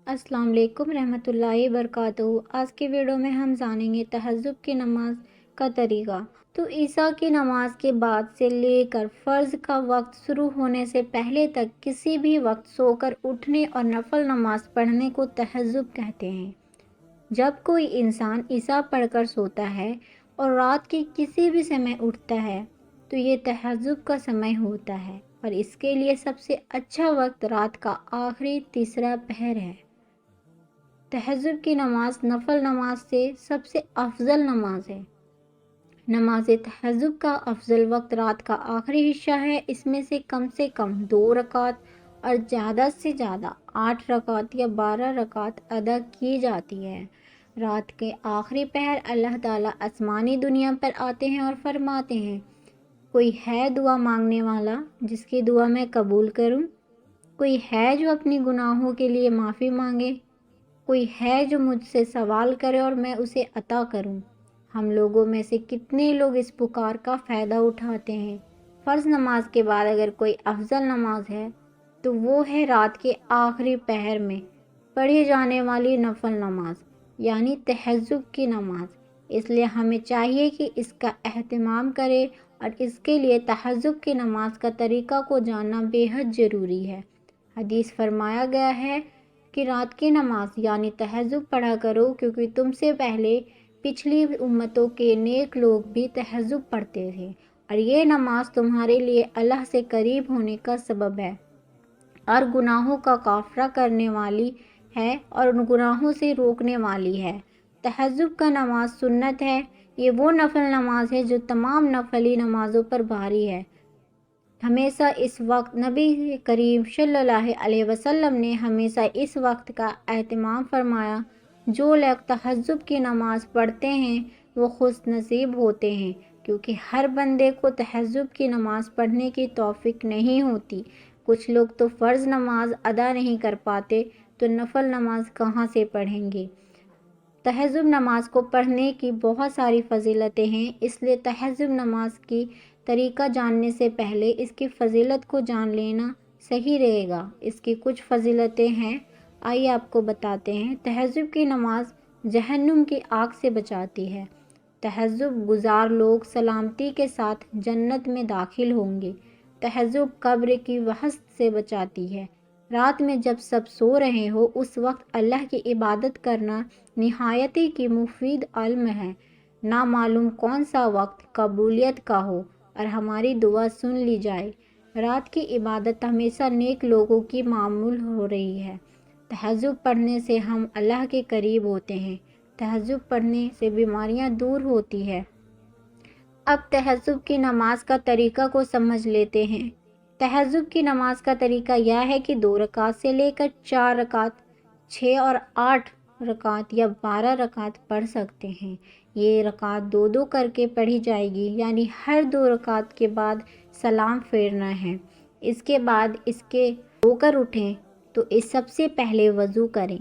अस्सलाम वालेकुम रहमतुल्लाहि वबरकातुहू। आज की वीडियो में हम जानेंगे तहज्जुद की नमाज का तरीका। तो ईसा की नमाज के बाद से लेकर फ़र्ज़ का वक्त शुरू होने से पहले तक किसी भी वक्त सोकर उठने और नफल नमाज पढ़ने को तहज्जुद कहते हैं। जब कोई इंसान ईसा पढ़कर सोता है और रात के किसी भी समय उठता है तो ये तहज्जुद का समय होता है और इसके लिए सबसे अच्छा वक्त रात का आखिरी तीसरा पहर है। तहज्जुद की नमाज नफल नमाज से सबसे अफजल नमाज है। नमाज तहज्जुद का अफजल वक्त रात का आखिरी हिस्सा है। इसमें से कम 2 रकात और ज़्यादा से ज़्यादा 8 रकात या 12 रकात अदा की जाती है। रात के आखिरी पहर अल्लाह ताला आसमानी दुनिया पर आते हैं और फरमाते हैं, कोई है दुआ मांगने वाला जिसकी दुआ मैं कबूल करूं? कोई है जो अपनी गुनाहों के लिए माफ़ी मांगे? कोई है जो मुझसे सवाल करे और मैं उसे अता करूं? हम लोगों में से कितने लोग इस पुकार का फ़ायदा उठाते हैं। फ़र्ज़ नमाज के बाद अगर कोई अफजल नमाज है तो वो है रात के आखिरी पहर में पढ़ी जाने वाली नफल नमाज यानी तहज्जुद की नमाज। इसलिए हमें चाहिए कि इसका एहतमाम करें और इसके लिए तहज्जुद की नमाज का तरीका को जानना बेहद ज़रूरी है। हदीस फरमाया गया है कि रात की नमाज यानी तहज्जुद पढ़ा करो, क्योंकि तुमसे पहले पिछली उम्मतों के नेक लोग भी तहज्जुद पढ़ते थे और ये नमाज तुम्हारे लिए अल्लाह से करीब होने का सबब है और गुनाहों का काफ़रा करने वाली है और उन गुनाहों से रोकने वाली है। तहज्जुद का नमाज सुन्नत है। ये वो नफल नमाज है जो तमाम नफली नमाज़ों पर भारी है। हमेशा इस वक्त नबी करीम सल्लल्लाहु अलैहि वसल्लम ने हमेशा इस वक्त का एहतमाम फरमाया। जो लोग तहज्जुद की नमाज़ पढ़ते हैं वो खुश नसीब होते हैं, क्योंकि हर बंदे को तहज्जुद की नमाज़ पढ़ने की तौफीक नहीं होती। कुछ लोग तो फ़र्ज़ नमाज अदा नहीं कर पाते तो नफल नमाज कहाँ से पढ़ेंगे। तहज्जुद नमाज को पढ़ने की बहुत सारी फ़जीलतें हैं, इसलिए तहज्जुद नमाज की तरीका जानने से पहले इसकी फ़जीलत को जान लेना सही रहेगा। इसकी कुछ फ़जीलतें हैं, आइए आपको बताते हैं। तहज्जुद की नमाज जहन्नुम की आग से बचाती है। तहज्जुद गुज़ार लोग सलामती के साथ जन्नत में दाखिल होंगे। तहज्जुद कब्र की वहश्त से बचाती है। रात में जब सब सो रहे हो उस वक्त अल्लाह की इबादत करना निहायती की मुफीद इल्म है। ना मालूम कौन सा वक्त कबूलियत का हो और हमारी दुआ सुन ली जाए। रात की इबादत हमेशा नेक लोगों की मामूल हो रही है। तहज्जुद पढ़ने से हम अल्लाह के करीब होते हैं। तहज्जुद पढ़ने से बीमारियां दूर होती है। अब तहज्जुद की नमाज का तरीका को समझ लेते हैं। तहज्जुद की नमाज का तरीका यह है कि 2 रकात से लेकर 4 रकात, 6 और 8 रकात या 12 रकात पढ़ सकते हैं। ये रकात 2-2 करके पढ़ी जाएगी, यानी हर 2 रकात के बाद सलाम फेरना है। इसके बाद इसके होकर उठें तो इस सबसे पहले वज़ू करें।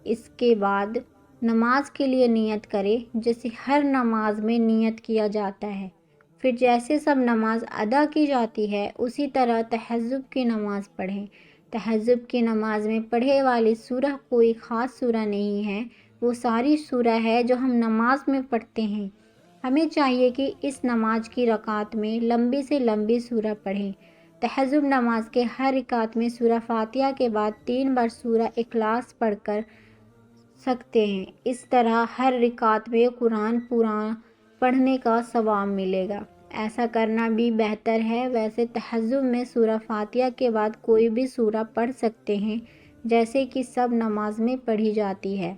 इसके बाद नमाज के लिए नियत करें, जैसे हर नमाज में नियत किया जाता है। फिर जैसे सब नमाज अदा की जाती है उसी तरह तहज्जुद की नमाज़ पढ़ें। तहज्जुद की नमाज में पढ़े वाली सूरह कोई ख़ास सूरह नहीं है, वो सारी सूरह है जो हम नमाज में पढ़ते हैं। हमें चाहिए कि इस नमाज की रकात में लंबी से लंबी सूरह पढ़ें। तहज्जुद नमाज के हर रकात में सूरह फातिहा के बाद 3 बार सूरह इखलास पढ़कर सकते हैं। इस तरह हर रकात में कुरान पूरा पढ़ने का सवाब मिलेगा। ऐसा करना भी बेहतर है। वैसे तहज्जुद में सूरह फातिहा के बाद कोई भी सूरह पढ़ सकते हैं, जैसे कि सब नमाज में पढ़ी जाती है।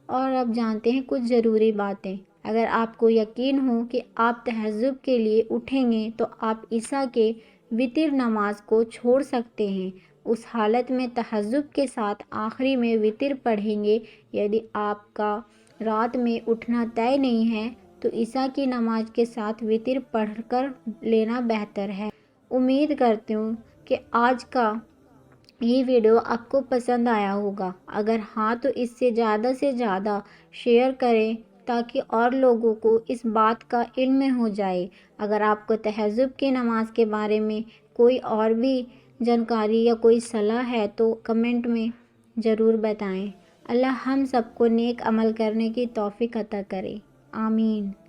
और अब जानते हैं कुछ ज़रूरी बातें। अगर आपको यकीन हो कि आप तहज्जुद के लिए उठेंगे तो आप ईसा के वितर नमाज को छोड़ सकते हैं। उस हालत में तहज्जुद के साथ आखिरी में वितर पढ़ेंगे। यदि आपका रात में उठना तय नहीं है तो ईसा की नमाज के साथ वितर पढ़कर लेना बेहतर है। उम्मीद करती हूँ कि आज का ये वीडियो आपको पसंद आया होगा। अगर हाँ तो इससे ज़्यादा शेयर करें ताकि और लोगों को इस बात का इल्म हो जाए। अगर आपको तहज्जुद की नमाज के बारे में कोई और भी जानकारी या कोई सलाह है तो कमेंट में ضرور بتائیں۔ اللہ ہم سب کو نیک عمل کرنے کی توفیق عطا کرے، آمین۔